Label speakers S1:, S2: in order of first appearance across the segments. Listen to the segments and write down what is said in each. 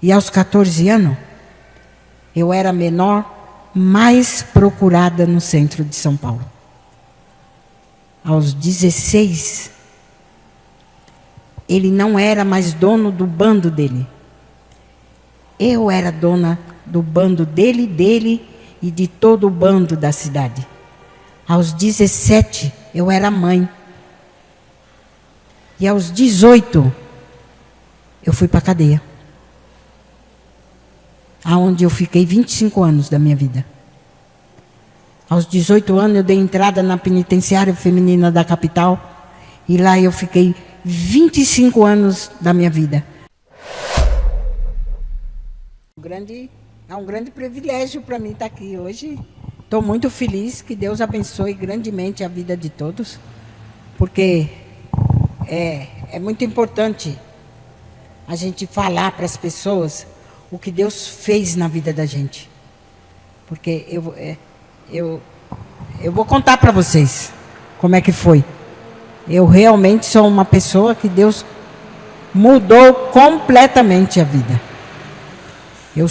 S1: E aos 14 anos, eu era a menor mais procurada no centro de São Paulo. Aos 16, ele não era mais dono do bando dele. Eu era dona do bando dele e de todo o bando da cidade. Aos 17, eu era mãe. E aos 18, eu fui para a cadeia. Aonde eu fiquei 25 anos da minha vida. Aos 18 anos, eu dei entrada na penitenciária feminina da capital. E lá eu fiquei 25 anos da minha vida. É um grande privilégio para mim estar aqui hoje. Estou muito feliz, que Deus abençoe grandemente a vida de todos. Porque é muito importante a gente falar para as pessoas o que Deus fez na vida da gente. Porque eu vou contar para vocês como é que foi. Eu realmente sou uma pessoa que Deus mudou completamente a vida. Eu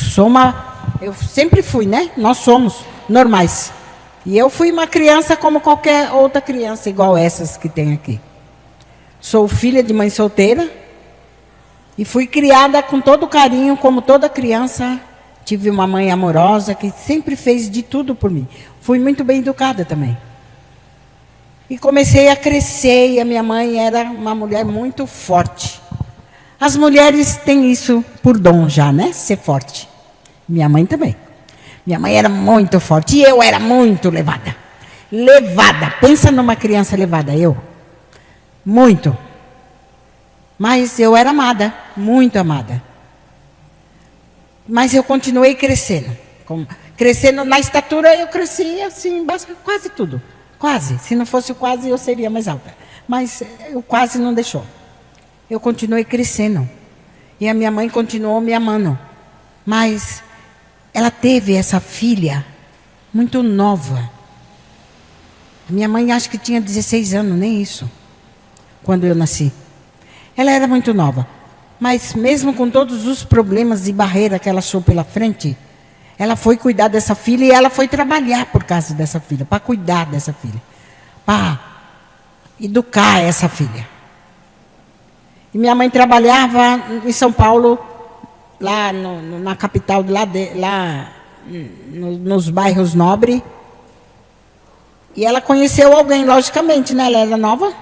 S1: sempre fui, né? Nós somos normais. E eu fui uma criança como qualquer outra criança, igual essas que tem aqui. Sou filha de mãe solteira e fui criada com todo carinho, como toda criança. Tive uma mãe amorosa que sempre fez de tudo por mim. Fui muito bem educada também. E comecei a crescer e a minha mãe era uma mulher muito forte. As mulheres têm isso por dom já, né? Ser forte. Minha mãe também. Minha mãe era muito forte e eu era muito levada. Levada. Pensa numa criança levada, eu. Muito. Mas eu era amada, muito amada. Mas eu continuei crescendo. Crescendo na estatura, eu cresci assim, quase tudo. Quase. Se não fosse o quase, eu seria mais alta. Mas o quase não deixou. Eu continuei crescendo. E a minha mãe continuou me amando. Mas ela teve essa filha muito nova. Minha mãe acho que tinha 16 anos, nem isso, quando eu nasci. Ela era muito nova. Mas mesmo com todos os problemas e barreiras que ela achou pela frente, ela foi cuidar dessa filha e ela foi trabalhar por causa dessa filha, para cuidar dessa filha, para educar essa filha. E minha mãe trabalhava em São Paulo, lá na capital, lá nos bairros nobres. E ela conheceu alguém, logicamente, né? Ela era nova.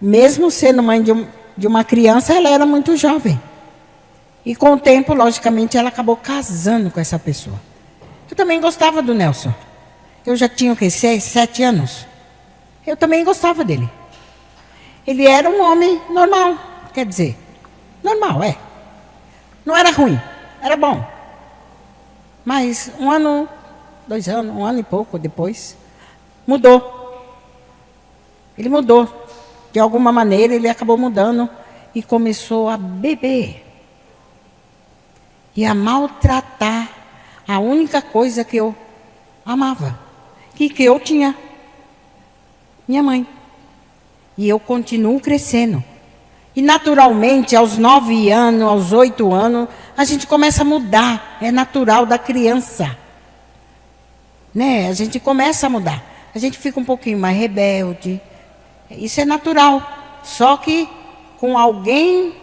S1: Mesmo sendo mãe de uma criança, ela era muito jovem. E com o tempo, logicamente, ela acabou casando com essa pessoa. Eu também gostava do Nelson. Eu já tinha, 6, 7 anos. Eu também gostava dele. Ele era um homem normal. Quer dizer, normal, é. Não era ruim, era bom. Mas 1 ano, 2 anos, 1 ano e pouco depois, mudou. Ele mudou. De alguma maneira, ele acabou mudando e começou a beber. E a maltratar a única coisa que eu amava. Que eu tinha. Minha mãe. E eu continuo crescendo. E naturalmente, aos 9 anos, aos 8 anos, a gente começa a mudar. É natural da criança. Né? A gente começa a mudar. A gente fica um pouquinho mais rebelde. Isso é natural. Só que com alguém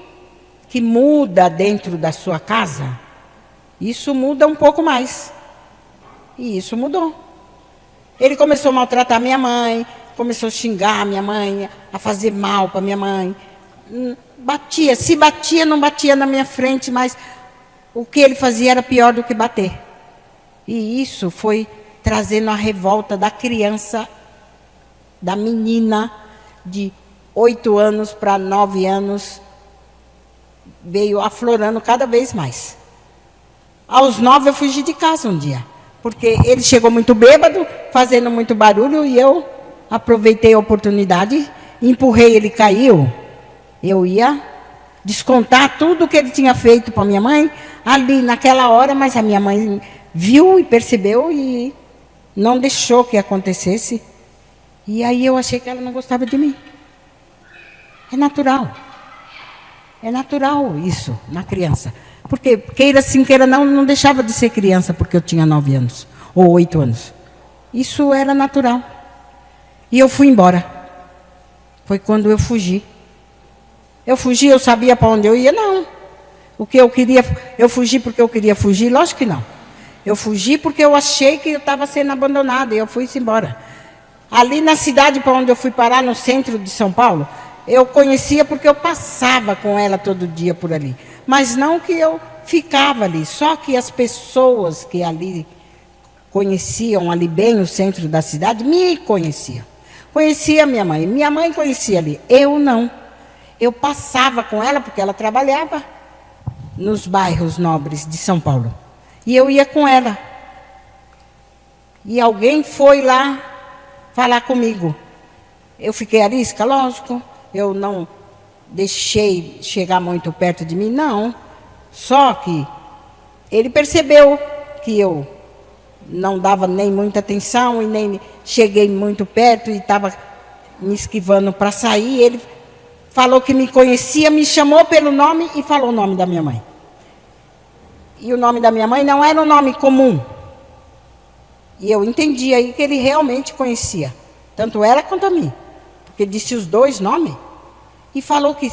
S1: que muda dentro da sua casa, isso muda um pouco mais. E isso mudou. Ele começou a maltratar minha mãe, começou a xingar minha mãe, a fazer mal para minha mãe. Batia, se batia, não batia na minha frente, mas o que ele fazia era pior do que bater. E isso foi trazendo a revolta da criança, da menina de 8 anos para 9 anos, veio aflorando cada vez mais. Aos 9 eu fugi de casa um dia, porque ele chegou muito bêbado, fazendo muito barulho, e eu aproveitei a oportunidade, empurrei, ele caiu. Eu ia descontar tudo que ele tinha feito para minha mãe, ali naquela hora, mas a minha mãe viu e percebeu e não deixou que acontecesse. E aí eu achei que ela não gostava de mim. É natural. É natural isso na criança. Porque, queira sim, queira não, não deixava de ser criança porque eu tinha 9 anos, ou 8 anos. Isso era natural. E eu fui embora. Foi quando eu fugi. Eu fugi, eu sabia para onde eu ia? Não. O que eu queria, eu fugi porque eu queria fugir? Lógico que não. Eu fugi porque eu achei que eu estava sendo abandonada e eu fui embora. Ali na cidade para onde eu fui parar, no centro de São Paulo, eu conhecia porque eu passava com ela todo dia por ali. Mas não que eu ficava ali. Só que as pessoas que ali conheciam ali bem o centro da cidade, me conheciam. Conhecia minha mãe. Minha mãe conhecia ali. Eu não. Eu passava com ela porque ela trabalhava nos bairros nobres de São Paulo. E eu ia com ela. E alguém foi lá falar comigo. Eu fiquei arisca, lógico. Eu não deixei chegar muito perto de mim, não. Só que ele percebeu que eu não dava nem muita atenção e nem cheguei muito perto e estava me esquivando para sair. Ele falou que me conhecia, me chamou pelo nome e falou o nome da minha mãe. E o nome da minha mãe não era um nome comum. E eu entendi aí que ele realmente conhecia, tanto ela quanto a mim. Porque disse os dois nomes e falou que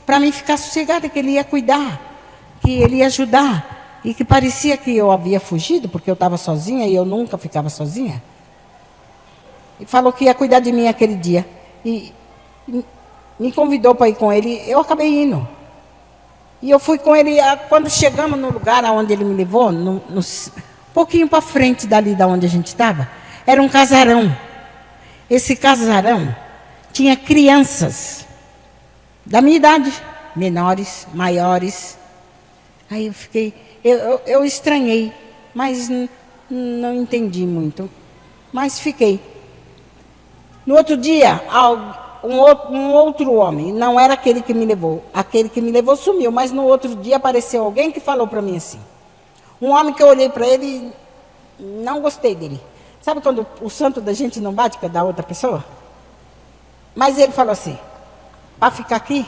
S1: para mim ficar sossegada, que ele ia cuidar, que ele ia ajudar. E que parecia que eu havia fugido, porque eu estava sozinha e eu nunca ficava sozinha. E falou que ia cuidar de mim aquele dia. E me convidou para ir com ele, eu acabei indo. E eu fui com ele, quando chegamos no lugar onde ele me levou, um pouquinho para frente dali da onde a gente estava, era um casarão. Esse casarão tinha crianças da minha idade, menores, maiores. Aí eu fiquei, eu estranhei, mas não entendi muito. Mas fiquei. No outro dia, um outro homem, não era aquele que me levou sumiu, mas no outro dia apareceu alguém que falou para mim assim. Um homem que eu olhei para ele e não gostei dele. Sabe quando o santo da gente não bate com a da outra pessoa? Mas ele falou assim, para ficar aqui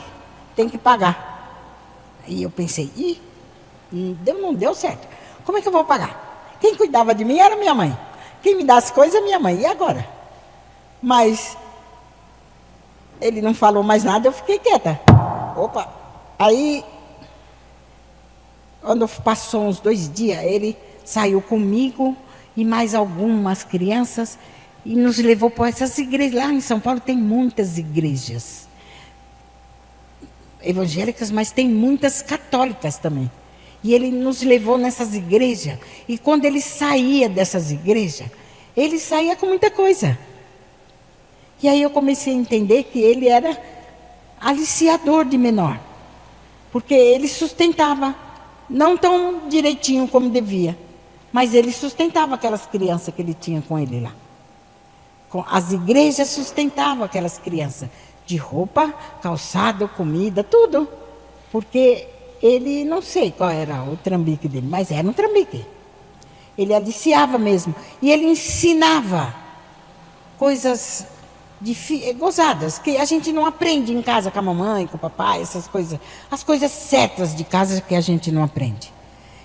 S1: tem que pagar. E eu pensei, não deu certo. Como é que eu vou pagar? Quem cuidava de mim era minha mãe. Quem me dá as coisas é minha mãe. E agora? Mas ele não falou mais nada, eu fiquei quieta. Opa! Aí, quando passou uns 2 dias, ele saiu comigo e mais algumas crianças e nos levou para essas igrejas. Lá em São Paulo tem muitas igrejas evangélicas, mas tem muitas católicas também. E ele nos levou nessas igrejas. E quando ele saía dessas igrejas, ele saía com muita coisa. E aí eu comecei a entender que ele era aliciador de menor. Porque ele sustentava, não tão direitinho como devia, mas ele sustentava aquelas crianças que ele tinha com ele lá. As igrejas sustentavam aquelas crianças, de roupa, calçado, comida, tudo. Porque ele, não sei qual era o trambique dele, mas era um trambique. Ele aliciava mesmo. E ele ensinava coisas gozadas, que a gente não aprende em casa com a mamãe, com o papai, essas coisas. As coisas certas de casa que a gente não aprende.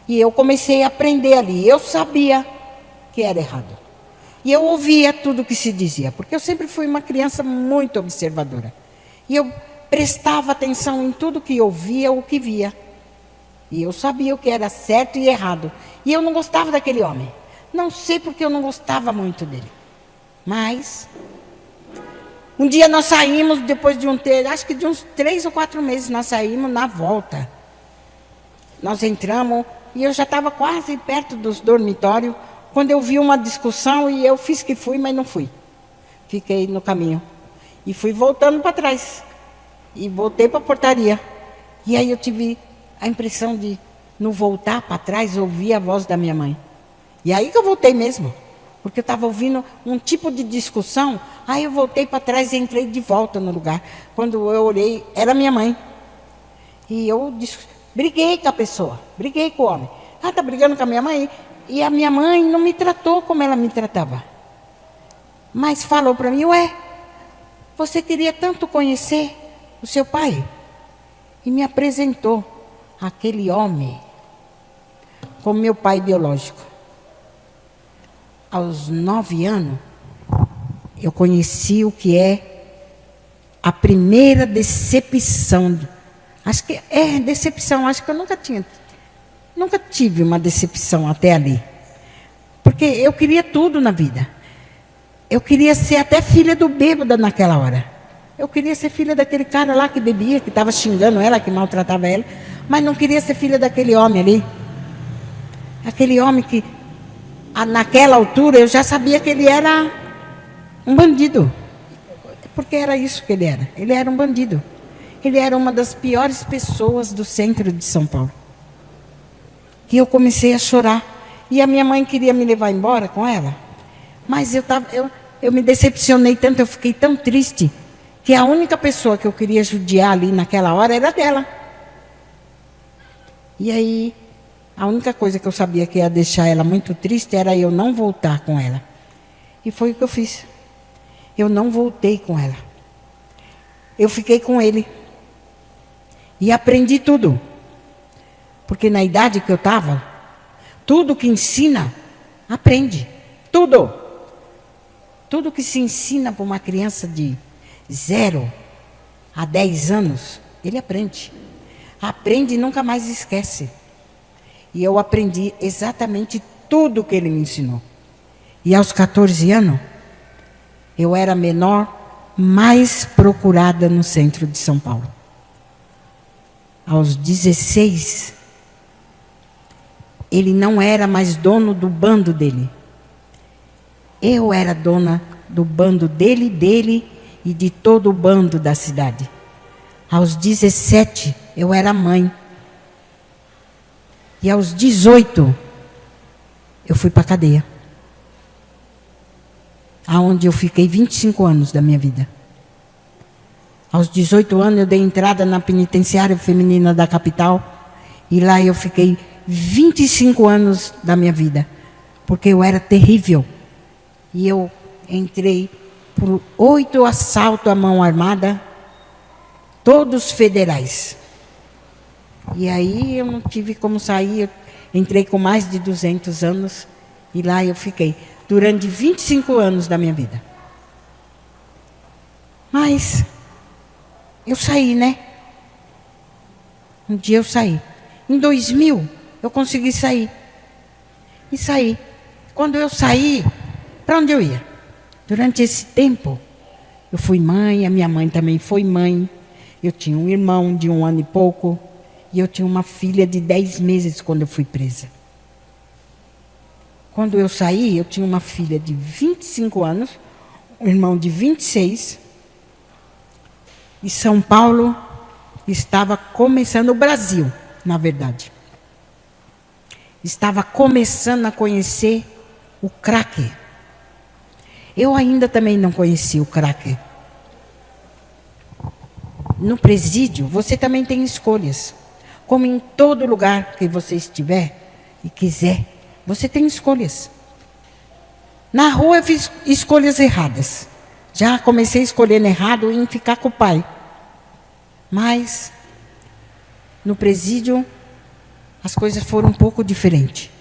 S1: E eu comecei a aprender ali. Eu sabia que era errado. E eu ouvia tudo que se dizia, porque eu sempre fui uma criança muito observadora. E eu prestava atenção em tudo que eu ouvia ou que via. E eu sabia o que era certo e errado. E eu não gostava daquele homem. Não sei porque eu não gostava muito dele. Mas um dia nós saímos, depois de acho que de uns 3 ou 4 meses, nós saímos na volta. Nós entramos e eu já estava quase perto dos dormitórios, quando eu vi uma discussão e eu fiz que fui, mas não fui. Fiquei no caminho. E fui voltando para trás. E voltei para a portaria. E aí eu tive a impressão de, no voltar para trás, ouvir a voz da minha mãe. E aí que eu voltei mesmo. Porque eu estava ouvindo um tipo de discussão. Aí eu voltei para trás e entrei de volta no lugar. Quando eu olhei, era minha mãe. E eu briguei com a pessoa. Briguei com o homem. Ah, está brigando com a minha mãe? E a minha mãe não me tratou como ela me tratava. Mas falou para mim, ué, você queria tanto conhecer o seu pai? E me apresentou aquele homem com meu pai biológico. Aos 9 anos, eu conheci o que é a primeira decepção. Acho que é decepção, acho que eu nunca tive uma decepção até ali. Porque eu queria tudo na vida. Eu queria ser até filha do bêbado naquela hora. Eu queria ser filha daquele cara lá que bebia, que estava xingando ela, que maltratava ela. Mas não queria ser filha daquele homem ali. Aquele homem que, naquela altura, eu já sabia que ele era um bandido. Porque era isso que ele era. Ele era um bandido. Ele era uma das piores pessoas do centro de São Paulo. E eu comecei a chorar. E a minha mãe queria me levar embora com ela. Mas eu me decepcionei tanto, eu fiquei tão triste, que a única pessoa que eu queria judiar ali naquela hora era dela. E aí, a única coisa que eu sabia que ia deixar ela muito triste era eu não voltar com ela. E foi o que eu fiz. Eu não voltei com ela. Eu fiquei com ele. E aprendi tudo. Porque na idade que eu estava, tudo que ensina, aprende. Tudo. Tudo que se ensina para uma criança de 0 a 10 anos, ele aprende. Aprende e nunca mais esquece. E eu aprendi exatamente tudo que ele me ensinou. E aos 14 anos, eu era a menor mais procurada no centro de São Paulo. Aos 16, ele não era mais dono do bando dele. Eu era dona do bando dele e de todo o bando da cidade. Aos 17, eu era mãe. E aos 18, eu fui para a cadeia. Aonde eu fiquei 25 anos da minha vida. Aos 18 anos, eu dei entrada na penitenciária feminina da capital. E lá eu fiquei 25 anos da minha vida. Porque eu era terrível. E eu entrei por 8 assaltos à mão armada, todos federais. E aí eu não tive como sair, eu entrei com mais de 200 anos, e lá eu fiquei, durante 25 anos da minha vida. Mas, eu saí, né? Um dia eu saí. Em 2000, eu consegui sair. E saí. Quando eu saí, para onde eu ia? Durante esse tempo, eu fui mãe, a minha mãe também foi mãe. Eu tinha um irmão de 1 ano e pouco. E eu tinha uma filha de 10 meses quando eu fui presa. Quando eu saí, eu tinha uma filha de 25 anos, um irmão de 26. E São Paulo estava começando, o Brasil, na verdade. Estava começando a conhecer o crack. Eu ainda também não conhecia o crack. No presídio, você também tem escolhas. Como em todo lugar que você estiver e quiser, você tem escolhas. Na rua eu fiz escolhas erradas. Já comecei escolhendo errado em ficar com o pai. Mas, no presídio, as coisas foram um pouco diferentes.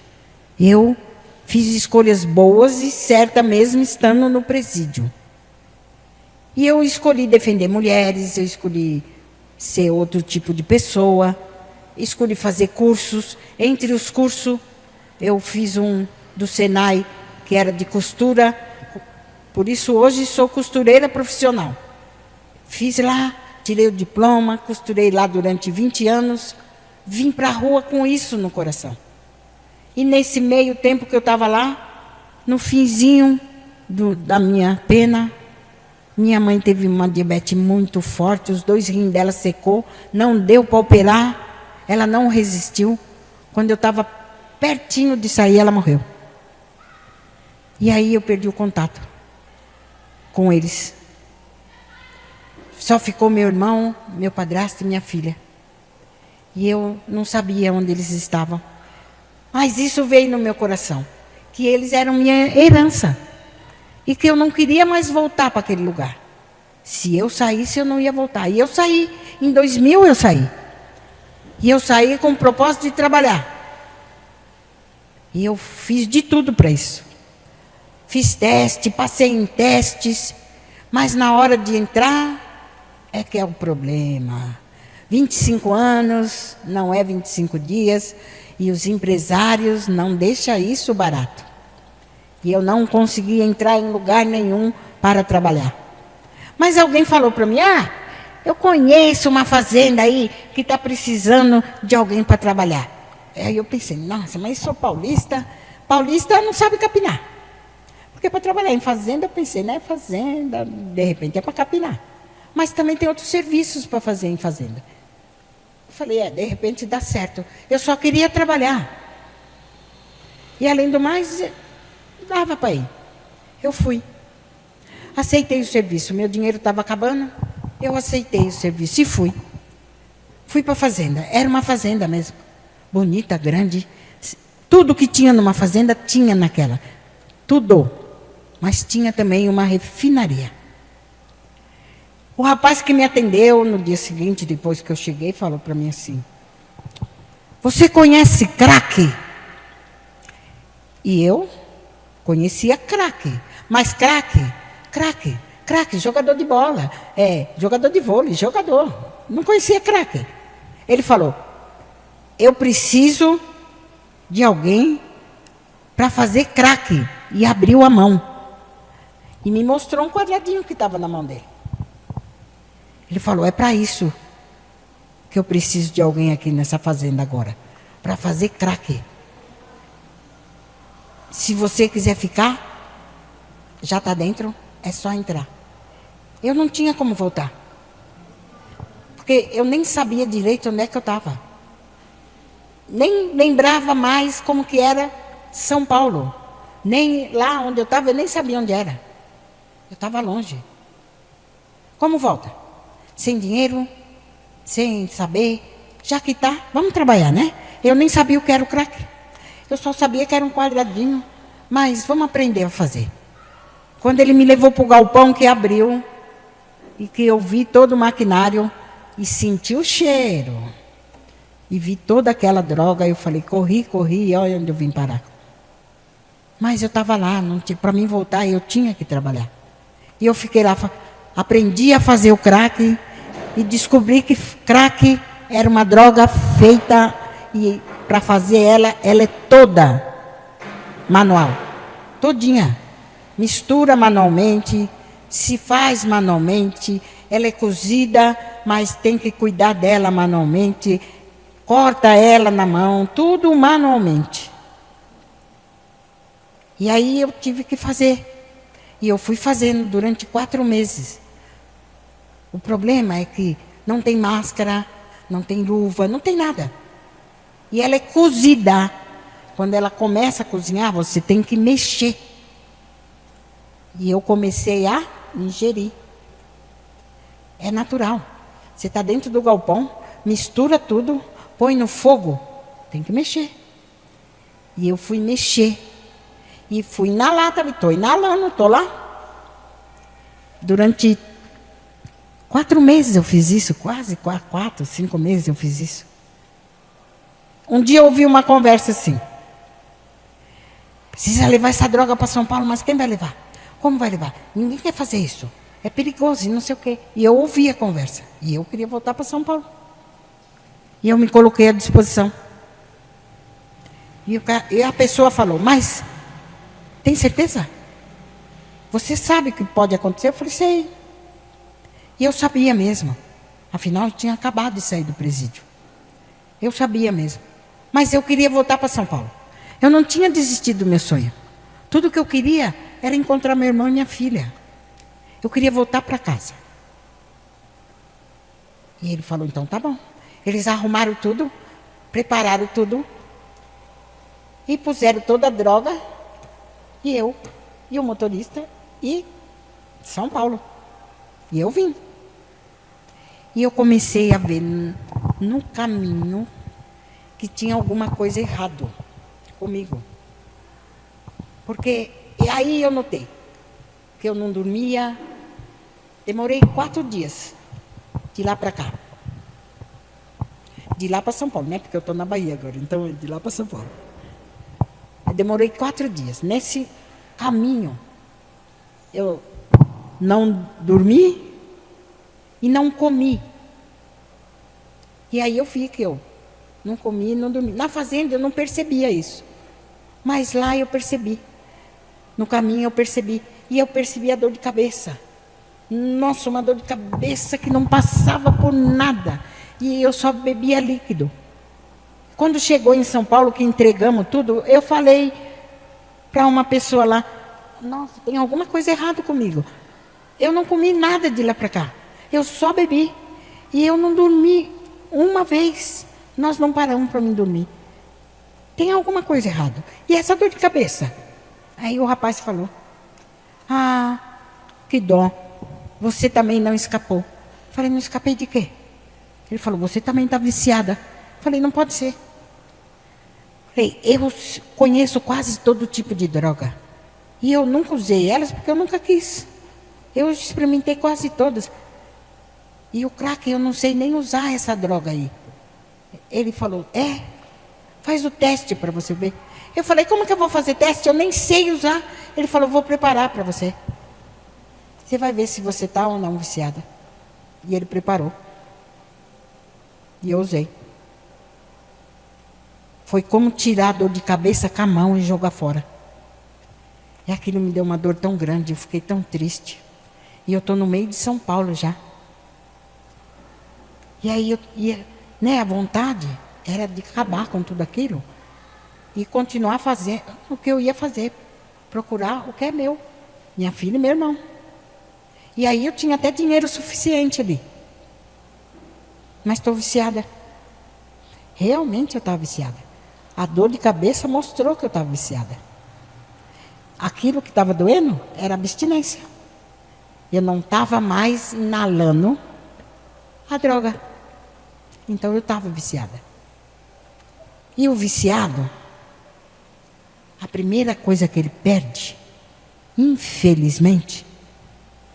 S1: Eu fiz escolhas boas e certas mesmo estando no presídio. E eu escolhi defender mulheres, eu escolhi ser outro tipo de pessoa, escolhi fazer cursos. Entre os cursos, eu fiz um do Senai, que era de costura. Por isso, hoje, sou costureira profissional. Fiz lá, tirei o diploma, costurei lá durante 20 anos. Vim para a rua com isso no coração. E nesse meio tempo que eu estava lá, no finzinho da minha pena, minha mãe teve uma diabetes muito forte, os 2 rins dela secou, não deu para operar, ela não resistiu. Quando eu estava pertinho de sair, ela morreu. E aí eu perdi o contato com eles. Só ficou meu irmão, meu padrasto e minha filha. E eu não sabia onde eles estavam. Mas isso veio no meu coração, que eles eram minha herança. E que eu não queria mais voltar para aquele lugar. Se eu saísse, eu não ia voltar. E eu saí. Em 2000 eu saí. E eu saí com o propósito de trabalhar. E eu fiz de tudo para isso. Fiz teste, passei em testes, mas na hora de entrar é que é o problema. 25 anos, não é 25 dias, e os empresários não deixam isso barato. E eu não consegui entrar em lugar nenhum para trabalhar. Mas alguém falou para mim, eu conheço uma fazenda aí que está precisando de alguém para trabalhar. Aí eu pensei, nossa, mas sou paulista, paulista não sabe capinar. Porque para trabalhar em fazenda, eu pensei, né, fazenda, de repente é para capinar. Mas também tem outros serviços para fazer em fazenda. Eu falei, de repente dá certo. Eu só queria trabalhar. E além do mais, dava para ir. Eu fui. Aceitei o serviço. Meu dinheiro estava acabando. Eu aceitei o serviço e fui. Fui para a fazenda. Era uma fazenda mesmo. Bonita, grande. Tudo que tinha numa fazenda, tinha naquela. Tudo. Mas tinha também uma refinaria. O rapaz que me atendeu no dia seguinte, depois que eu cheguei, falou para mim assim, você conhece crack? E eu conhecia crack. Mas crack, jogador de bola, jogador de vôlei, jogador. Não conhecia crack. Ele falou, eu preciso de alguém para fazer crack. E abriu a mão. E me mostrou um quadradinho que estava na mão dele. Ele falou, é para isso que eu preciso de alguém aqui nessa fazenda agora. Para fazer crack. Se você quiser ficar, já está dentro, é só entrar. Eu não tinha como voltar. Porque eu nem sabia direito onde é que eu estava. Nem lembrava mais como que era São Paulo. Nem lá onde eu estava, eu nem sabia onde era. Eu estava longe. Como volta? Sem dinheiro, sem saber. Já que está, vamos trabalhar, né? Eu nem sabia o que era o crack. Eu só sabia que era um quadradinho. Mas vamos aprender a fazer. Quando ele me levou para o galpão que abriu, e que eu vi todo o maquinário, e senti o cheiro, e vi toda aquela droga, eu falei, corri, e olha onde eu vim parar. Mas eu estava lá, para mim voltar, eu tinha que trabalhar. E eu fiquei lá, aprendi a fazer o crack, e descobri que crack era uma droga feita, e para fazer ela é toda manual, todinha. Mistura manualmente, se faz manualmente, ela é cozida, mas tem que cuidar dela manualmente, corta ela na mão, tudo manualmente. E aí eu tive que fazer. E eu fui fazendo durante 4 meses. O problema é que não tem máscara, não tem luva, não tem nada. E ela é cozida. Quando ela começa a cozinhar, você tem que mexer. E eu comecei a ingerir. É natural. Você está dentro do galpão, mistura tudo, põe no fogo, tem que mexer. E eu fui mexer. E fui inalar também, estou inalando, estou lá. Durante 4 meses eu fiz isso, quase 4, 5 meses eu fiz isso. Um dia eu ouvi uma conversa assim. Precisa levar essa droga para São Paulo, mas quem vai levar? Como vai levar? Ninguém quer fazer isso. É perigoso e não sei o quê. E eu ouvi a conversa. E eu queria voltar para São Paulo. E eu me coloquei à disposição. E a pessoa falou, mas tem certeza? Você sabe que pode acontecer? Eu falei, sei. E eu sabia mesmo. Afinal, eu tinha acabado de sair do presídio. Eu sabia mesmo. Mas eu queria voltar para São Paulo. Eu não tinha desistido do meu sonho. Tudo que eu queria era encontrar meu irmão e minha filha. Eu queria voltar para casa. E ele falou, então tá bom. Eles arrumaram tudo, prepararam tudo e puseram toda a droga, e eu, e o motorista, e São Paulo. E eu vim. E eu comecei a ver no caminho que tinha alguma coisa errado comigo. Porque e aí eu notei que eu não dormia. Demorei 4 dias de lá para cá. De lá para São Paulo, né? Porque eu estou na Bahia agora, então de lá para São Paulo. demorei 4 dias. Nesse caminho, eu não dormi e não comi. E aí eu vi que eu não comi e não dormi. Na fazenda eu não percebia isso. Mas lá eu percebi. No caminho eu percebi. E eu percebi a dor de cabeça. Nossa, uma dor de cabeça que não passava por nada. E eu só bebia líquido. Quando chegou em São Paulo, que entregamos tudo, eu falei para uma pessoa lá, nossa, tem alguma coisa errada comigo. Eu não comi nada de lá para cá. Eu só bebi. E eu não dormi uma vez. Nós não paramos para mim dormir. Tem alguma coisa errada. E essa dor de cabeça? Aí o rapaz falou, ah, que dó. Você também não escapou. Falei, não escapei de quê? Ele falou, você também está viciada. Falei, não pode ser. Falei, eu conheço quase todo tipo de droga. E eu nunca usei elas porque eu nunca quis. Eu experimentei quase todas. E o crack, eu não sei nem usar essa droga aí. Ele falou, faz o teste para você ver. Eu falei, como que eu vou fazer teste? Eu nem sei usar. Ele falou, vou preparar para você. Você vai ver se você está ou não viciada. E ele preparou. E eu usei. Foi como tirar a dor de cabeça com a mão e jogar fora. E aquilo me deu uma dor tão grande, eu fiquei tão triste. E eu estou no meio de São Paulo já. E aí eu ia, a vontade era de acabar com tudo aquilo. E continuar fazendo o que eu ia fazer. Procurar o que é meu. Minha filha e meu irmão. E aí eu tinha até dinheiro suficiente ali. Mas estou viciada. Realmente eu estava viciada. A dor de cabeça mostrou que eu estava viciada. Aquilo que estava doendo era abstinência. Eu não estava mais inalando a droga. Então eu estava viciada. E o viciado, a primeira coisa que ele perde, infelizmente,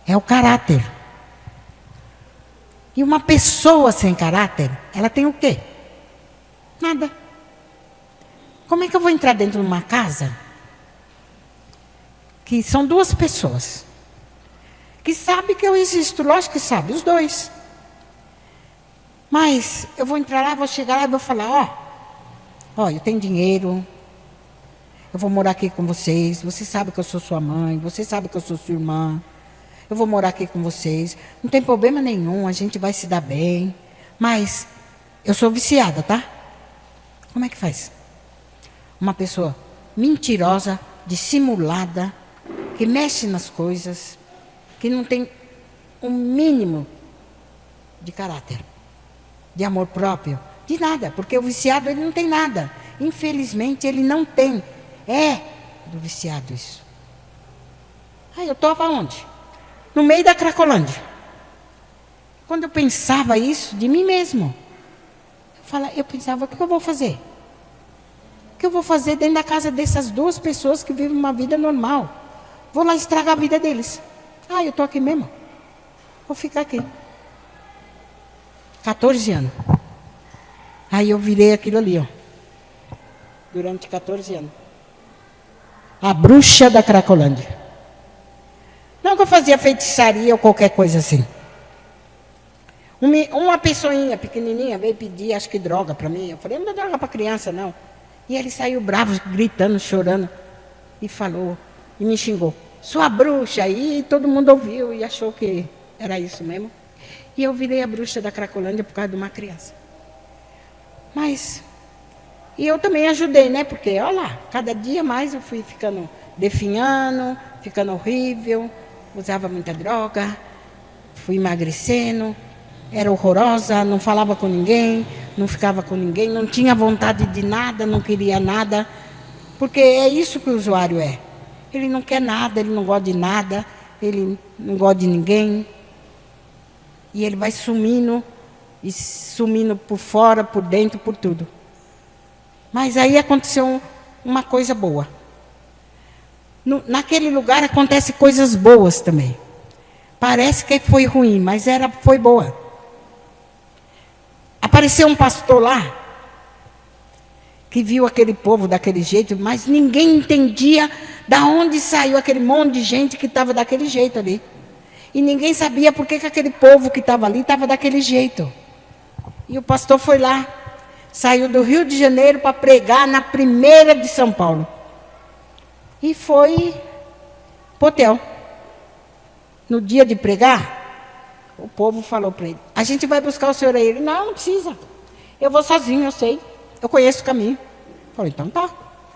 S1: é o caráter. E uma pessoa sem caráter, ela tem o quê? Nada. Como é que eu vou entrar dentro de uma casa que são 2 pessoas que sabem que eu existo? Lógico que sabem, os 2. Mas eu vou entrar lá, vou chegar lá e vou falar, ó, eu tenho dinheiro, eu vou morar aqui com vocês, você sabe que eu sou sua mãe, você sabe que eu sou sua irmã, eu vou morar aqui com vocês, não tem problema nenhum, a gente vai se dar bem, mas eu sou viciada, tá? Como é que faz? Uma pessoa mentirosa, dissimulada, que mexe nas coisas, que não tem um mínimo de caráter, de amor próprio, de nada, porque o viciado ele não tem nada. Infelizmente ele não tem. É do viciado isso. Aí eu estava onde? No meio da Cracolândia. Quando eu pensava isso de mim mesmo, eu pensava, o que eu vou fazer? O que eu vou fazer dentro da casa dessas 2 pessoas que vivem uma vida normal? Vou lá estragar a vida deles. Eu estou aqui mesmo. Vou ficar aqui. 14 anos. Aí eu virei aquilo ali, ó. Durante 14 anos. A bruxa da Cracolândia. Não que eu fazia feitiçaria ou qualquer coisa assim. Uma pessoinha pequenininha veio pedir, acho que droga para mim. Eu falei, não dá droga para criança, não. E ele saiu bravo, gritando, chorando. E falou, e me xingou. Sua bruxa. E todo mundo ouviu e achou que era isso mesmo. E eu virei a bruxa da Cracolândia por causa de uma criança. Mas, e eu também ajudei, né? Porque, olha lá, cada dia mais eu fui ficando definhando, ficando horrível, usava muita droga, fui emagrecendo, era horrorosa, não falava com ninguém, não ficava com ninguém, não tinha vontade de nada, não queria nada, porque é isso que o usuário é. Ele não quer nada, ele não gosta de nada, ele não gosta de ninguém. E ele vai sumindo, e sumindo por fora, por dentro, por tudo. Mas aí aconteceu uma coisa boa. Naquele lugar acontecem coisas boas também. Parece que foi ruim, mas foi boa. Apareceu um pastor lá, que viu aquele povo daquele jeito, mas ninguém entendia da onde saiu aquele monte de gente que estava daquele jeito ali. E ninguém sabia por que aquele povo que estava ali estava daquele jeito. E o pastor foi lá, saiu do Rio de Janeiro para pregar na primeira de São Paulo. E foi para o hotel. No dia de pregar, o povo falou para ele: a gente vai buscar o senhor aí. Ele: não, não precisa. Eu vou sozinho, eu sei. Eu conheço o caminho. Eu falei: então tá.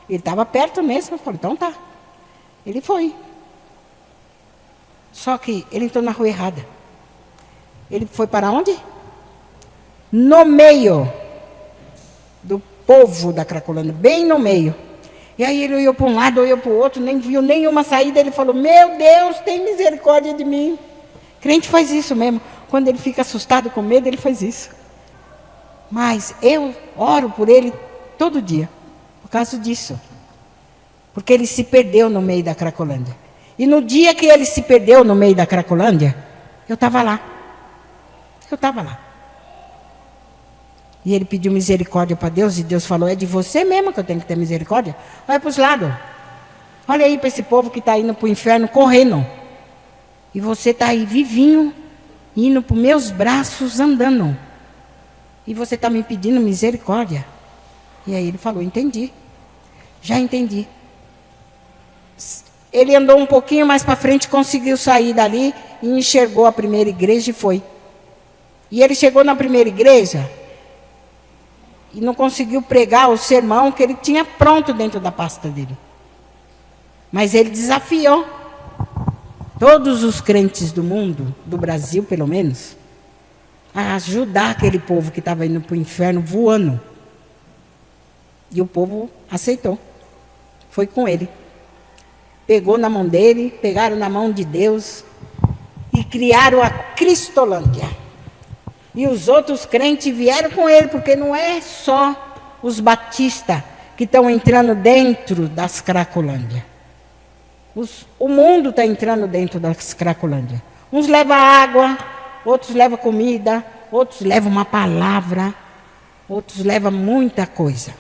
S1: Ele estava perto mesmo. Eu falei: então tá. Ele foi. Só que ele entrou na rua errada. Ele foi para onde? No meio do povo da Cracolândia, bem no meio. E aí ele olhou para um lado, olhou para o outro, nem viu nenhuma saída. Ele falou: meu Deus, tem misericórdia de mim. Crente faz isso mesmo. Quando ele fica assustado com medo, ele faz isso. Mas eu oro por ele todo dia, por causa disso. Porque ele se perdeu no meio da Cracolândia. E no dia que ele se perdeu no meio da Cracolândia, eu estava lá. Eu estava lá. E ele pediu misericórdia para Deus, e Deus falou: é de você mesmo que eu tenho que ter misericórdia? Olha para os lados. Olha aí para esse povo que está indo para o inferno correndo. E você está aí vivinho, indo para os meus braços andando. E você está me pedindo misericórdia. E aí ele falou: entendi. Já entendi. Ele andou um pouquinho mais para frente, conseguiu sair dali e enxergou a primeira igreja e foi. E ele chegou na primeira igreja e não conseguiu pregar o sermão que ele tinha pronto dentro da pasta dele. Mas ele desafiou todos os crentes do mundo, do Brasil pelo menos, a ajudar aquele povo que estava indo para o inferno voando. E o povo aceitou. Foi com ele. Pegou na mão dele, pegaram na mão de Deus e criaram a Cristolândia. E os outros crentes vieram com ele, porque não é só os batistas que estão entrando dentro das Cracolândia. O mundo está entrando dentro das Cracolândia. Uns levam água, outros levam comida, outros levam uma palavra, outros levam muita coisa.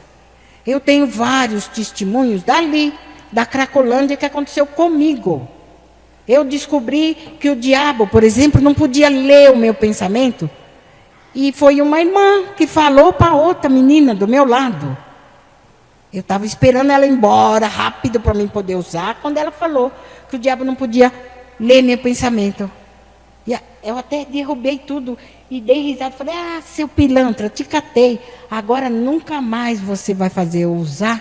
S1: Eu tenho vários testemunhos dali, da Cracolândia, que aconteceu comigo. Eu descobri que o diabo, por exemplo, não podia ler o meu pensamento. E foi uma irmã que falou para outra menina do meu lado. Eu estava esperando ela ir embora, rápido, para mim poder usar, quando ela falou que o diabo não podia ler meu pensamento. E eu até derrubei tudo e dei risada. Falei: ah, seu pilantra, te catei. Agora nunca mais você vai fazer eu usar,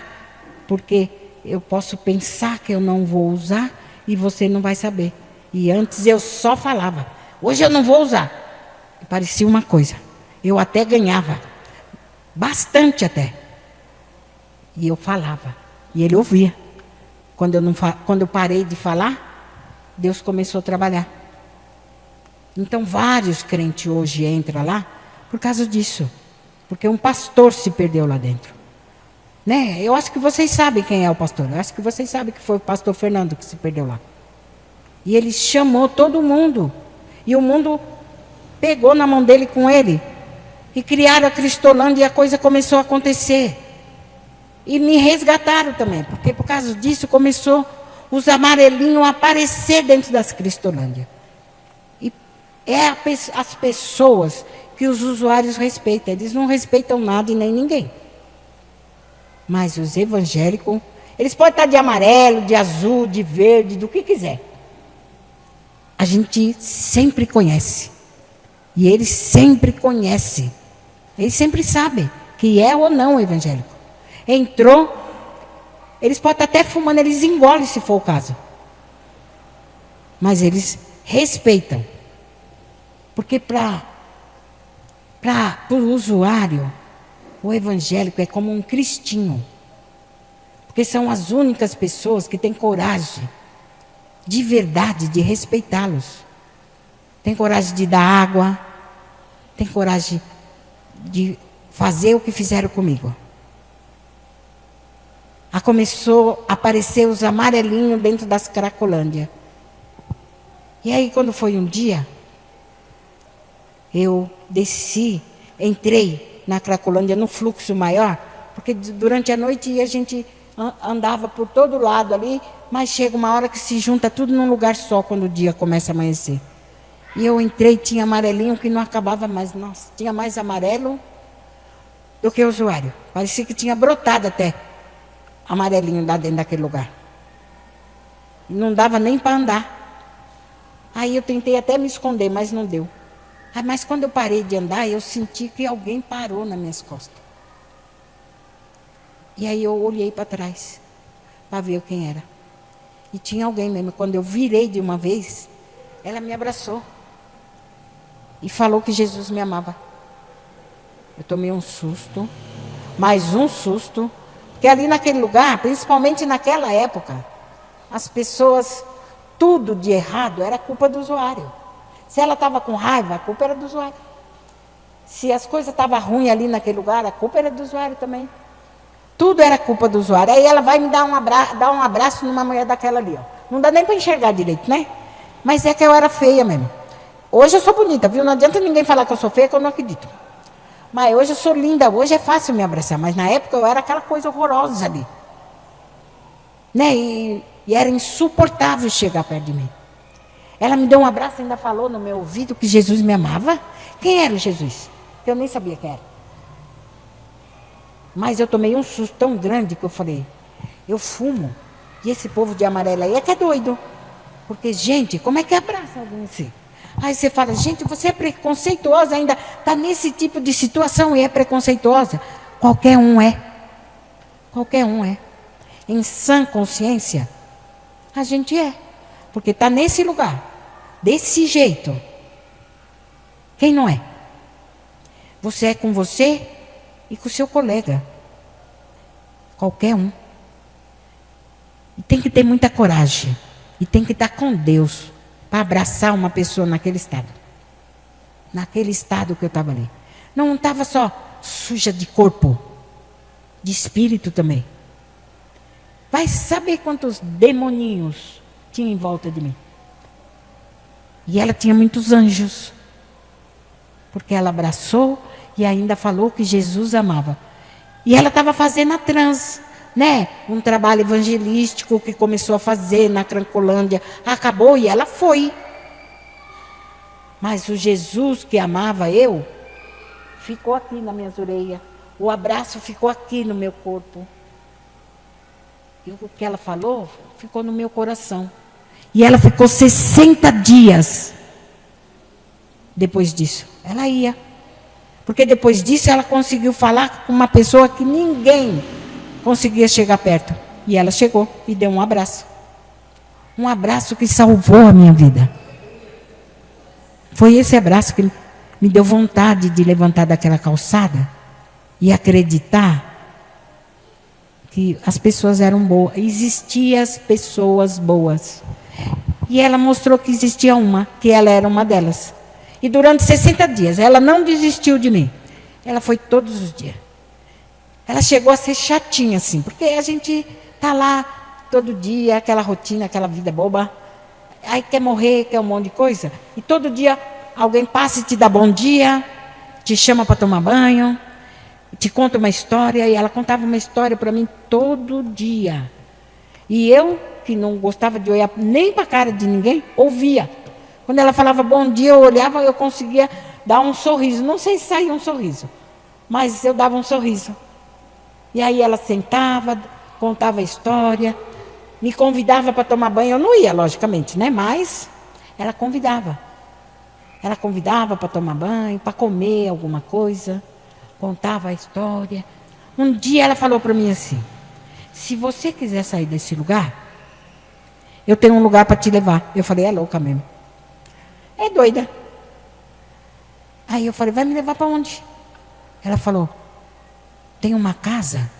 S1: porque eu posso pensar que eu não vou usar e você não vai saber. E antes eu só falava: hoje eu não vou usar. E parecia uma coisa. Eu até ganhava. Bastante até. E eu falava. E ele ouvia. Quando eu parei de falar, Deus começou a trabalhar. Então vários crentes hoje entram lá por causa disso. Porque um pastor se perdeu lá dentro. Né? Eu acho que vocês sabem quem é o pastor. Eu acho que vocês sabem que foi o pastor Fernando que se perdeu lá. E ele chamou todo mundo. E o mundo pegou na mão dele com ele. E criaram a Cristolândia e a coisa começou a acontecer. E me resgataram também. Porque por causa disso começou os amarelinhos a aparecer dentro das Cristolândia. E é as pessoas que os usuários respeitam. Eles não respeitam nada e nem ninguém. Mas os evangélicos, eles podem estar de amarelo, de azul, de verde, do que quiser. A gente sempre conhece. E eles sempre conhecem. Eles sempre sabem que é ou não evangélico. Entrou, eles podem estar até fumando, eles engolem se for o caso. Mas eles respeitam. Porque para o usuário, o evangélico é como um cristinho. Porque são as únicas pessoas que têm coragem, de verdade, de respeitá-los. Tem coragem de dar água. Tem coragem de fazer o que fizeram comigo. Começou a aparecer os amarelinhos dentro das Cracolândia. E aí quando foi um dia, eu desci, entrei na Cracolândia no fluxo maior, porque durante a noite a gente andava por todo lado ali, mas chega uma hora que se junta tudo num lugar só quando o dia começa a amanhecer. E eu entrei, tinha amarelinho que não acabava mais. Nossa, tinha mais amarelo do que usuário. Parecia que tinha brotado até amarelinho lá dentro daquele lugar. Não dava nem para andar. Aí eu tentei até me esconder, mas não deu. Mas quando eu parei de andar, eu senti que alguém parou nas minhas costas. E aí eu olhei para trás, para ver quem era. E tinha alguém mesmo. Quando eu virei de uma vez, ela me abraçou. E falou que Jesus me amava. Eu tomei um susto, mais um susto. Porque ali naquele lugar, principalmente naquela época, as pessoas, tudo de errado era culpa do usuário. Se ela estava com raiva, a culpa era do usuário. Se as coisas estavam ruins ali naquele lugar, a culpa era do usuário também. Tudo era culpa do usuário. Aí ela vai me dar um abraço numa mulher daquela ali. Ó. Não dá nem para enxergar direito, né? Mas é que eu era feia mesmo. Hoje eu sou bonita, viu? Não adianta ninguém falar que eu sou feia, que eu não acredito. Mas hoje eu sou linda, hoje é fácil me abraçar. Mas na época eu era aquela coisa horrorosa ali. Né? E era insuportável chegar perto de mim. Ela me deu um abraço e ainda falou no meu ouvido que Jesus me amava. Quem era o Jesus? Eu nem sabia quem era. Mas eu tomei um susto tão grande que eu falei, eu fumo. E esse povo de amarelo aí é que é doido. Porque, gente, como é que abraça alguém assim? Aí você fala, gente, você é preconceituosa ainda, está nesse tipo de situação e é preconceituosa. Qualquer um é. Qualquer um é. Em sã consciência, a gente é. Porque está nesse lugar, desse jeito. Quem não é? Você é com você e com o seu colega. Qualquer um. E tem que ter muita coragem. E tem que estar com Deus para abraçar uma pessoa naquele estado. Naquele estado que eu estava ali. Não estava só suja de corpo, de espírito também. Vai saber quantos demoninhos tinha em volta de mim. E ela tinha muitos anjos. Porque ela abraçou e ainda falou que Jesus amava. E ela estava fazendo a trans, né? Um trabalho evangelístico que começou a fazer na Crancolândia. Acabou e ela foi. Mas o Jesus que amava eu, ficou aqui nas minhas orelhas. O abraço ficou aqui no meu corpo. E o que ela falou, ficou no meu coração. E ela ficou 60 dias depois disso. Ela ia. Porque depois disso ela conseguiu falar com uma pessoa que ninguém conseguia chegar perto. E ela chegou e deu um abraço. Um abraço que salvou a minha vida. Foi esse abraço que me deu vontade de levantar daquela calçada e acreditar que as pessoas eram boas. Existiam as pessoas boas. E ela mostrou que existia uma, que ela era uma delas. E durante 60 dias, ela não desistiu de mim. Ela foi todos os dias. Ela chegou a ser chatinha, assim, porque a gente está lá todo dia, aquela rotina, aquela vida boba. Aí quer morrer, quer um monte de coisa. E todo dia alguém passa e te dá bom dia, te chama para tomar banho, te conta uma história. E ela contava uma história para mim todo dia. E eu, que não gostava de olhar nem para a cara de ninguém, ouvia. Quando ela falava bom dia, eu olhava, eu conseguia dar um sorriso. Não sei se saía um sorriso, mas eu dava um sorriso. E aí ela sentava, contava a história, me convidava para tomar banho. Eu não ia, logicamente, né? Mas ela convidava. Ela convidava para tomar banho, para comer alguma coisa, contava a história. Um dia ela falou para mim assim, se você quiser sair desse lugar, eu tenho um lugar para te levar. Eu falei, é louca mesmo. É doida. Aí eu falei, vai me levar para onde? Ela falou, tem uma casa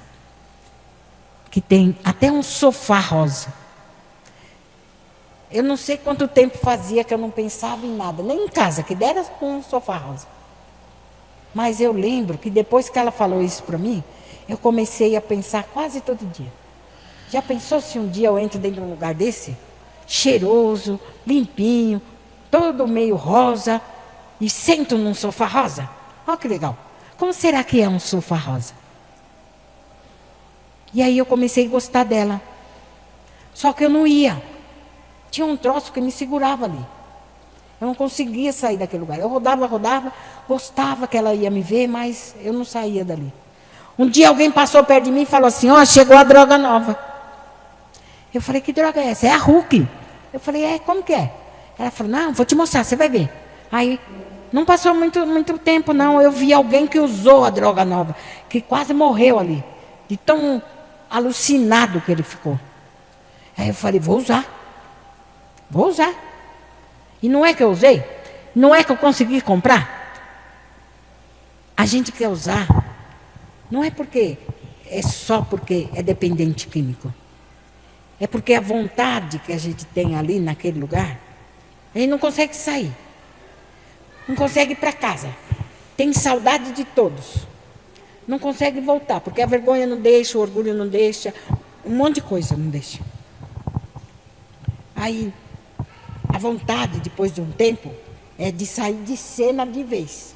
S1: que tem até um sofá rosa. Eu não sei quanto tempo fazia que eu não pensava em nada, nem em casa, que dera com um sofá rosa. Mas eu lembro que depois que ela falou isso para mim, eu comecei a pensar quase todo dia. Já pensou se um dia eu entro dentro de um lugar desse? Cheiroso, limpinho, todo meio rosa, e sento num sofá rosa? Olha que legal. Como será que é um sofá rosa? E aí eu comecei a gostar dela. Só que eu não ia. Tinha um troço que me segurava ali. Eu não conseguia sair daquele lugar. Eu rodava, gostava que ela ia me ver, mas eu não saía dali. Um dia alguém passou perto de mim e falou assim, ó, chegou a droga nova. Eu falei, que droga é essa? É a Hulk. Eu falei, como que é? Ela falou, não, vou te mostrar, você vai ver. Aí, não passou muito tempo não, eu vi alguém que usou a droga nova, que quase morreu ali, de tão alucinado que ele ficou. Aí eu falei, vou usar. E não é que eu usei, não é que eu consegui comprar. A gente quer usar, não é porque é só porque é dependente químico. É porque a vontade que a gente tem ali naquele lugar, a gente não consegue sair. Não consegue ir para casa. Tem saudade de todos. Não consegue voltar, porque a vergonha não deixa, o orgulho não deixa, um monte de coisa não deixa. Aí, a vontade, depois de um tempo, é de sair de cena de vez.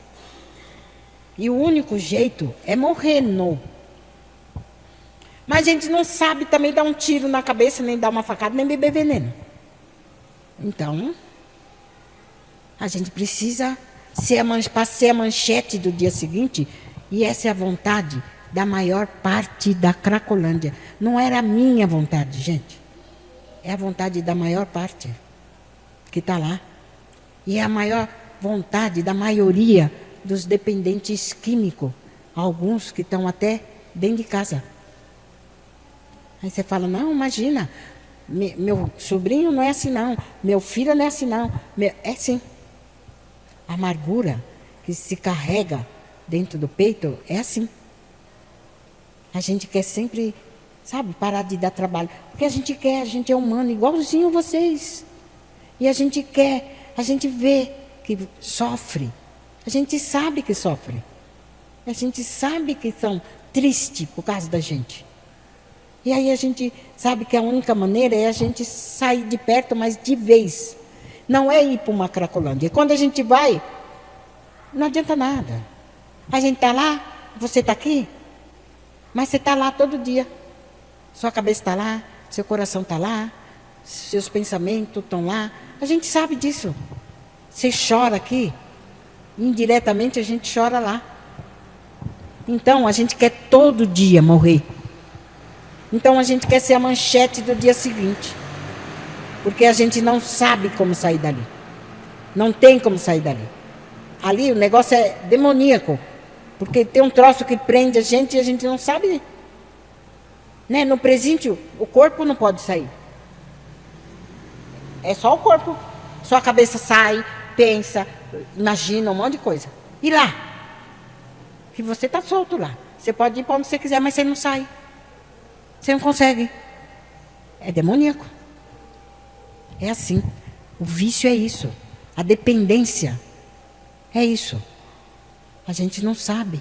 S1: E o único jeito é morrer no. Mas a gente não sabe também dar um tiro na cabeça, nem dar uma facada, nem beber veneno. Então, a gente precisa ser a manchete do dia seguinte, e essa é a vontade da maior parte da Cracolândia. Não era a minha vontade, gente. É a vontade da maior parte que está lá. E é a maior vontade da maioria dos dependentes químicos. Alguns que estão até dentro de casa. Aí você fala, não, imagina, meu sobrinho não é assim não, meu filho não é assim não. É sim. A amargura que se carrega dentro do peito é assim. A gente quer sempre, sabe, parar de dar trabalho. Porque a gente é humano, igualzinho vocês. E a gente vê que sofre. A gente sabe que sofre. A gente sabe que são tristes por causa da gente. E aí a gente sabe que a única maneira é a gente sair de perto, mas de vez. Não é ir para uma Cracolândia. E quando a gente vai, não adianta nada. A gente está lá, você está aqui, mas você está lá todo dia. Sua cabeça está lá, seu coração está lá, seus pensamentos estão lá. A gente sabe disso. Você chora aqui, indiretamente a gente chora lá. Então a gente quer todo dia morrer. Então a gente quer ser a manchete do dia seguinte. Porque a gente não sabe como sair dali. Não tem como sair dali. Ali o negócio é demoníaco. Porque tem um troço que prende a gente e a gente não sabe. Né? No presídio, o corpo não pode sair. É só o corpo. Sua cabeça sai, pensa, imagina um monte de coisa. E lá? Que você está solto lá. Você pode ir para onde você quiser, mas você não sai. Você não consegue. É demoníaco. É assim. O vício é isso. A dependência é isso. A gente não sabe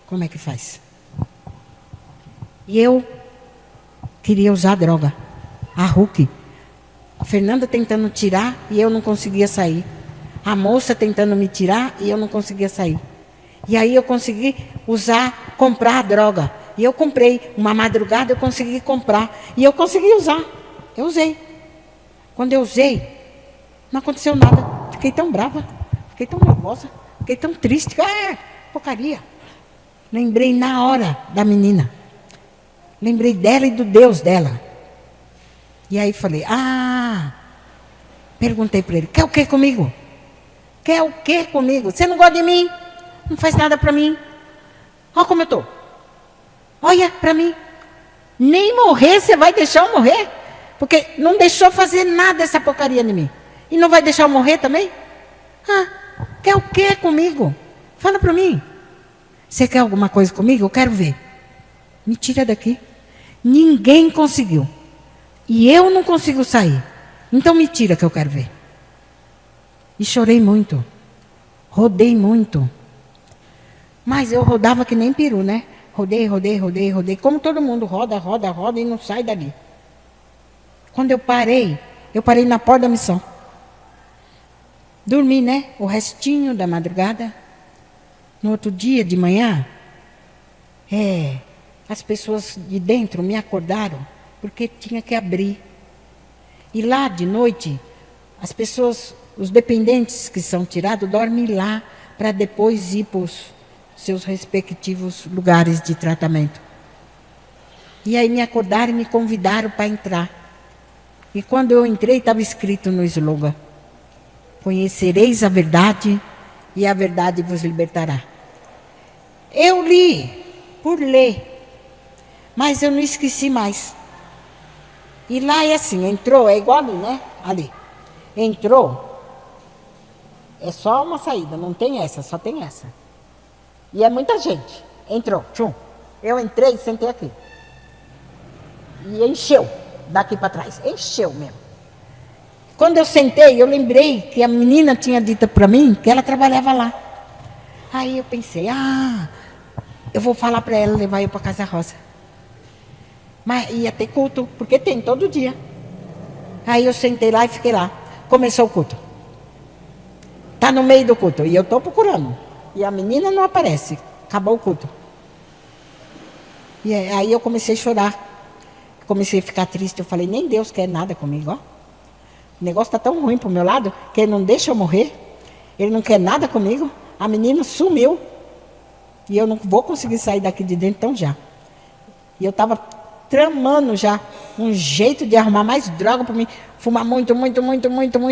S1: como é que faz. E eu queria usar droga. A Hulk. A Fernanda tentando tirar e eu não conseguia sair. A moça tentando me tirar e eu não conseguia sair. E aí eu consegui comprar a droga. E eu comprei. Uma madrugada eu consegui comprar. E eu consegui usar. Eu usei. Quando eu usei, não aconteceu nada. Fiquei tão brava. Fiquei tão nervosa. Fiquei tão triste. Porcaria. Lembrei na hora da menina. Lembrei dela e do Deus dela. E aí falei, perguntei para ele, quer o que comigo? Quer o que comigo? Você não gosta de mim? Não faz nada para mim. Olha como eu estou. Olha para mim. Nem morrer você vai deixar eu morrer? Porque não deixou fazer nada essa porcaria em mim. E não vai deixar eu morrer também? Quer o que comigo? Fala para mim. Você quer alguma coisa comigo? Eu quero ver. Me tira daqui. Ninguém conseguiu. E eu não consigo sair. Então me tira que eu quero ver. E chorei muito. Rodei muito. Mas eu rodava que nem peru, né? Rodei. Como todo mundo roda e não sai dali. Quando eu parei na porta da missão. Dormi, né? O restinho da madrugada. No outro dia de manhã, as pessoas de dentro me acordaram, porque tinha que abrir. E lá de noite, as pessoas, os dependentes que são tirados, dormem lá, para depois ir para os seus respectivos lugares de tratamento. E aí me acordaram e me convidaram para entrar. E quando eu entrei, estava escrito no slogan: conhecereis a verdade e a verdade vos libertará. Eu li, por ler, mas eu não esqueci mais. E lá é assim, entrou, é igual ali, né? Ali. Entrou, é só uma saída, não tem essa, só tem essa. E é muita gente. Entrou, tchum. Eu entrei e sentei aqui. E encheu, daqui para trás. Encheu mesmo. Quando eu sentei, eu lembrei que a menina tinha dito para mim que ela trabalhava lá. Aí eu pensei, eu vou falar para ela levar eu para Casa Rosa. Mas ia ter culto, porque tem todo dia. Aí eu sentei lá e fiquei lá. Começou o culto. Está no meio do culto. E eu estou procurando. E a menina não aparece. Acabou o culto. E aí eu comecei a chorar. Comecei a ficar triste. Eu falei, nem Deus quer nada comigo. Ó. O negócio está tão ruim para o meu lado que ele não deixa eu morrer. Ele não quer nada comigo. A menina sumiu. E eu não vou conseguir sair daqui de dentro tão já. E eu estava tramando já um jeito de arrumar mais droga para mim. Fumar muito,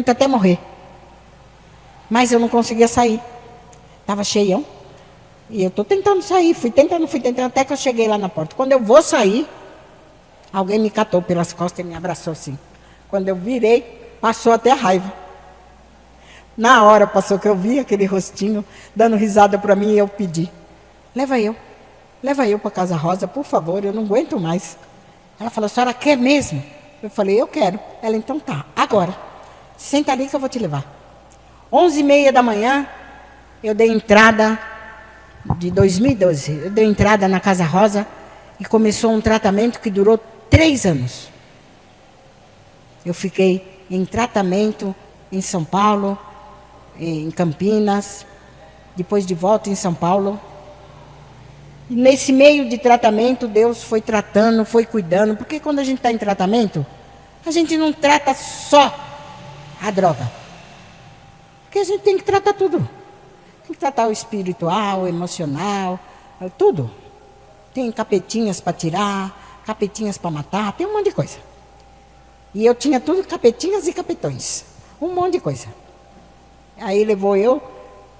S1: até morrer. Mas eu não conseguia sair. Estava cheião. E eu estou tentando sair. Fui tentando, até que eu cheguei lá na porta. Quando eu vou sair, alguém me catou pelas costas e me abraçou assim. Quando eu virei, passou até a raiva. Na hora passou que eu vi aquele rostinho dando risada para mim e eu pedi. Leva eu para Casa Rosa, por favor, eu não aguento mais. Ela falou, a senhora quer mesmo? Eu falei, eu quero. Ela, então tá, agora. Senta ali que eu vou te levar. 11h30 da manhã, eu dei entrada, de 2012, eu dei entrada na Casa Rosa e começou um tratamento que durou 3 anos. Eu fiquei em tratamento em São Paulo, em Campinas, depois de volta em São Paulo. E nesse meio de tratamento, Deus foi tratando, foi cuidando, porque quando a gente está em tratamento, a gente não trata só a droga. Porque a gente tem que tratar tudo. Tem que tratar o espiritual, o emocional, tudo. Tem capetinhas para tirar, capetinhas para matar, tem um monte de coisa. E eu tinha tudo, capetinhas e capetões. Um monte de coisa. Aí levou eu,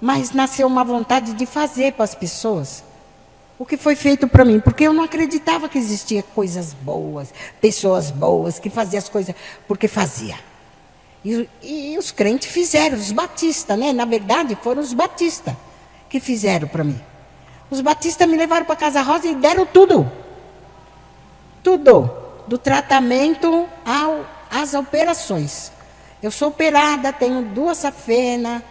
S1: mas nasceu uma vontade de fazer para as pessoas o que foi feito para mim, porque eu não acreditava que existia coisas boas, pessoas boas, que faziam as coisas porque fazia. E os crentes fizeram, os batistas, né? Na verdade, foram os batistas que fizeram para mim. Os batistas me levaram para Casa Rosa e deram tudo. Tudo. Do tratamento às operações. Eu sou operada, tenho 2 safenas.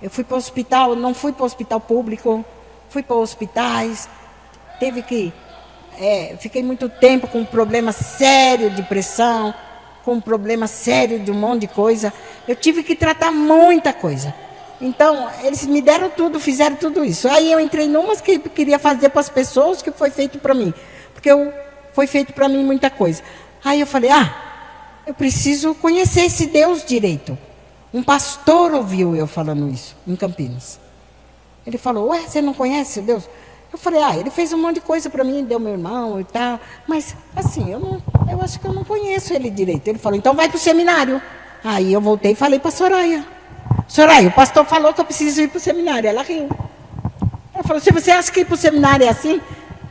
S1: Eu fui para o hospital, não fui para o hospital público, fui para hospitais. Fiquei muito tempo com um problema sério de pressão, com um problema sério de um monte de coisa. Eu tive que tratar muita coisa. Então, eles me deram tudo, fizeram tudo isso. Aí eu entrei numas que queria fazer para as pessoas, que foi feito para mim. Porque foi feito para mim muita coisa. Aí eu falei, eu preciso conhecer esse Deus direito. Um pastor ouviu eu falando isso, em Campinas. Ele falou, você não conhece o Deus? Eu falei, ele fez um monte de coisa para mim, deu meu irmão e tal. Mas, assim, eu acho que eu não conheço ele direito. Ele falou, então vai para o seminário. Aí eu voltei e falei para a Soraya. Soraya, o pastor falou que eu preciso ir para o seminário. Ela riu. Ela falou, se você acha que ir para o seminário é assim?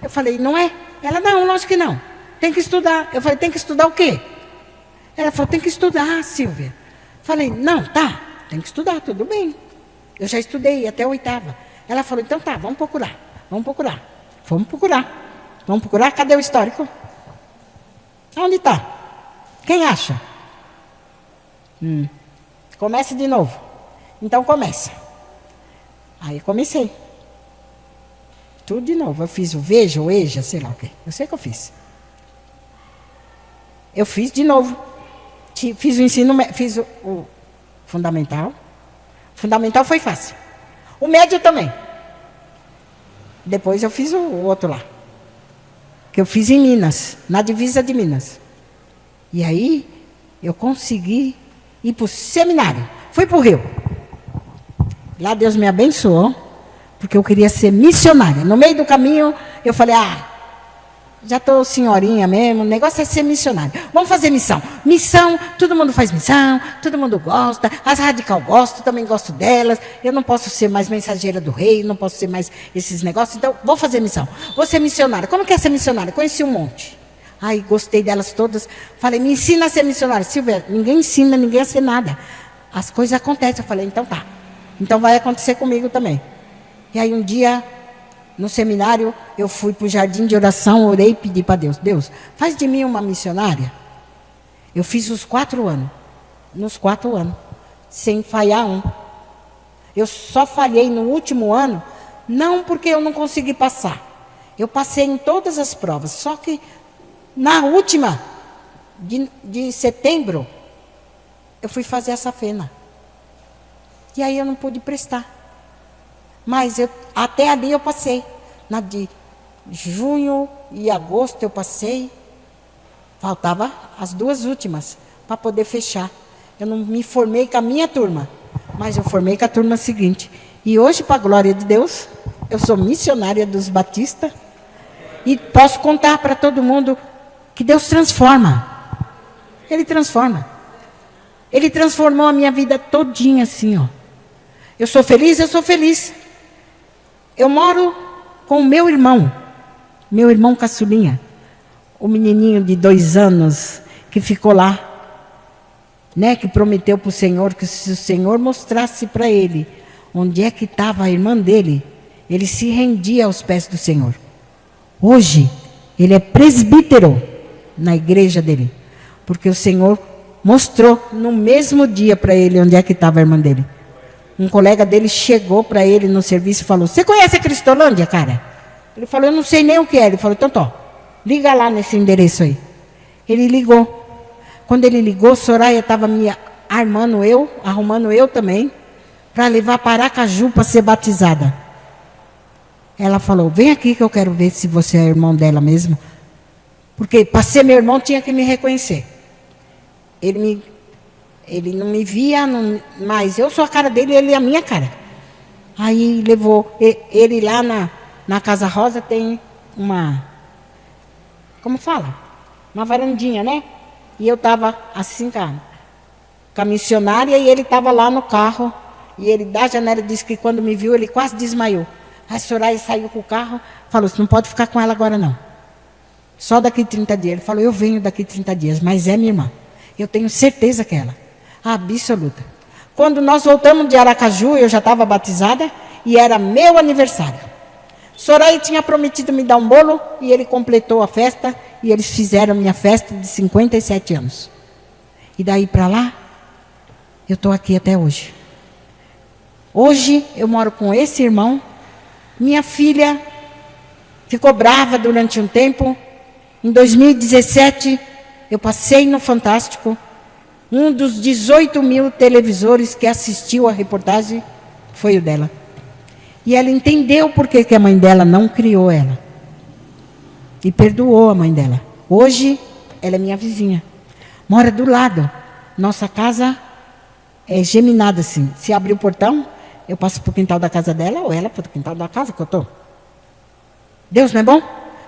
S1: Eu falei, não é? Ela, não, lógico que não. Tem que estudar. Eu falei, tem que estudar o quê? Ela falou, tem que estudar, Silvia. Falei, não, tá, tem que estudar, tudo bem. Eu já estudei até a 8ª. Ela falou, então tá, vamos procurar. Vamos procurar, cadê o histórico? Onde está? Quem acha? Comece de novo. Então começa. Aí comecei. Tudo de novo. Eu fiz o veja, o eja, sei lá o quê. Eu sei que eu fiz. Eu fiz de novo. Fiz o ensino, fiz o fundamental. Fundamental foi fácil. O médio também. Depois eu fiz o outro lá. que eu fiz em Minas, na divisa de Minas. E aí, eu consegui ir para o seminário. Fui para o Rio. Lá Deus me abençoou, porque eu queria ser missionária. No meio do caminho, eu falei, já estou senhorinha mesmo, o negócio é ser missionária. Vamos fazer missão. Missão, todo mundo faz missão, todo mundo gosta. As radical gostam, também gosto delas. Eu não posso ser mais mensageira do rei, não posso ser mais esses negócios. Então, vou fazer missão. Vou ser missionária. Como que é ser missionária? Conheci um monte. Aí, gostei delas todas. Falei, me ensina a ser missionária. Silvia, ninguém ensina ninguém a ser nada. As coisas acontecem. Eu falei, então tá. Então vai acontecer comigo também. E aí, um dia, no seminário, eu fui para o jardim de oração, orei e pedi para Deus. Deus, faz de mim uma missionária. Eu fiz os 4 anos. Nos 4 anos. Sem falhar um. Eu só falhei no último ano, não porque eu não consegui passar. Eu passei em todas as provas. Só que na última, de setembro, eu fui fazer essa fena. E aí eu não pude prestar. Mas até ali eu passei. Na de junho e agosto eu passei. Faltava as 2 últimas para poder fechar. Eu não me formei com a minha turma, mas eu formei com a turma seguinte. E hoje, para a glória de Deus, eu sou missionária dos batistas. E posso contar para todo mundo que Deus transforma. Ele transforma. Ele transformou a minha vida todinha assim, ó. Eu sou feliz, eu sou feliz. Eu moro com o meu irmão caçulinha, o menininho de 2 anos que ficou lá, né, que prometeu para o Senhor que se o Senhor mostrasse para ele onde é que estava a irmã dele, ele se rendia aos pés do Senhor. Hoje, ele é presbítero na igreja dele, porque o Senhor mostrou no mesmo dia para ele onde é que estava a irmã dele. Um colega dele chegou para ele no serviço e falou, você conhece a Cristolândia, cara? Ele falou, eu não sei nem o que é. Ele falou, então, liga lá nesse endereço aí. Ele ligou. Quando ele ligou, Soraya estava me armando arrumando eu também, para levar para Aracaju para ser batizada. Ela falou, vem aqui que eu quero ver se você é irmão dela mesmo. Porque para ser meu irmão tinha que me reconhecer. Ele não me via, mas eu sou a cara dele e ele é a minha cara. Aí levou ele lá na Casa Rosa, tem uma, como fala? Uma varandinha, né? E eu estava assim, com a missionária, e ele estava lá no carro. E ele da janela disse que quando me viu, ele quase desmaiou. A Soraya saiu com o carro, falou, você não pode ficar com ela agora não. Só daqui 30 dias. Ele falou, eu venho daqui 30 dias, mas é minha irmã. Eu tenho certeza que é ela. Absoluta. Quando nós voltamos de Aracaju, eu já estava batizada e era meu aniversário. Soraya tinha prometido me dar um bolo e ele completou a festa e eles fizeram minha festa de 57 anos. E daí para lá, eu estou aqui até hoje. Hoje eu moro com esse irmão. Minha filha ficou brava durante um tempo. Em 2017, eu passei no Fantástico. Um dos 18.000 televisores que assistiu a reportagem foi o dela. E ela entendeu por que a mãe dela não criou ela. E perdoou a mãe dela. Hoje, ela é minha vizinha. Mora do lado. Nossa casa é geminada assim. Se abrir o portão, eu passo para o quintal da casa dela ou ela para o quintal da casa que eu estou. Deus não é bom?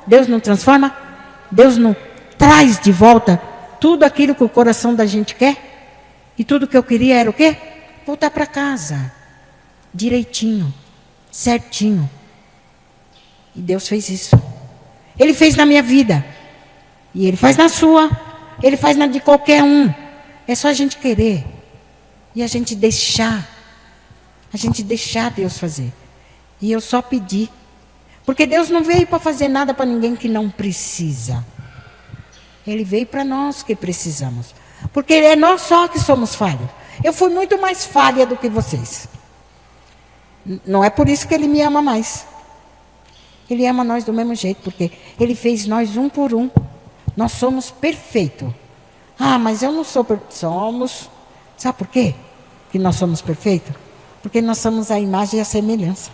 S1: Deus não transforma? Deus não traz de volta tudo aquilo que o coração da gente quer? E tudo que eu queria era o quê? Voltar para casa. Direitinho. Certinho. E Deus fez isso. Ele fez na minha vida. E Ele faz na sua. Ele faz na de qualquer um. É só a gente querer. E a gente deixar. A gente deixar Deus fazer. E eu só pedi. Porque Deus não veio para fazer nada para ninguém que não precisa. Ele veio para nós que precisamos. Porque é nós só que somos falhos. Eu fui muito mais falha do que vocês. Não é por isso que Ele me ama mais. Ele ama nós do mesmo jeito, porque Ele fez nós um por um. Nós somos perfeitos. Ah, mas eu não sou perfeito. Somos. Sabe por quê que nós somos perfeitos? Porque nós somos a imagem e a semelhança.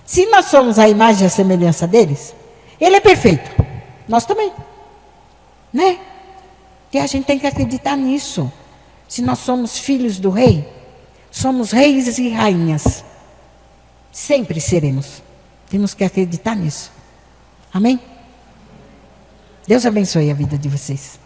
S1: Se nós somos a imagem e a semelhança deles, Ele é perfeito. Nós também. Né? E a gente tem que acreditar nisso. Se nós somos filhos do rei, somos reis e rainhas. Sempre seremos. Temos que acreditar nisso. Amém? Deus abençoe a vida de vocês.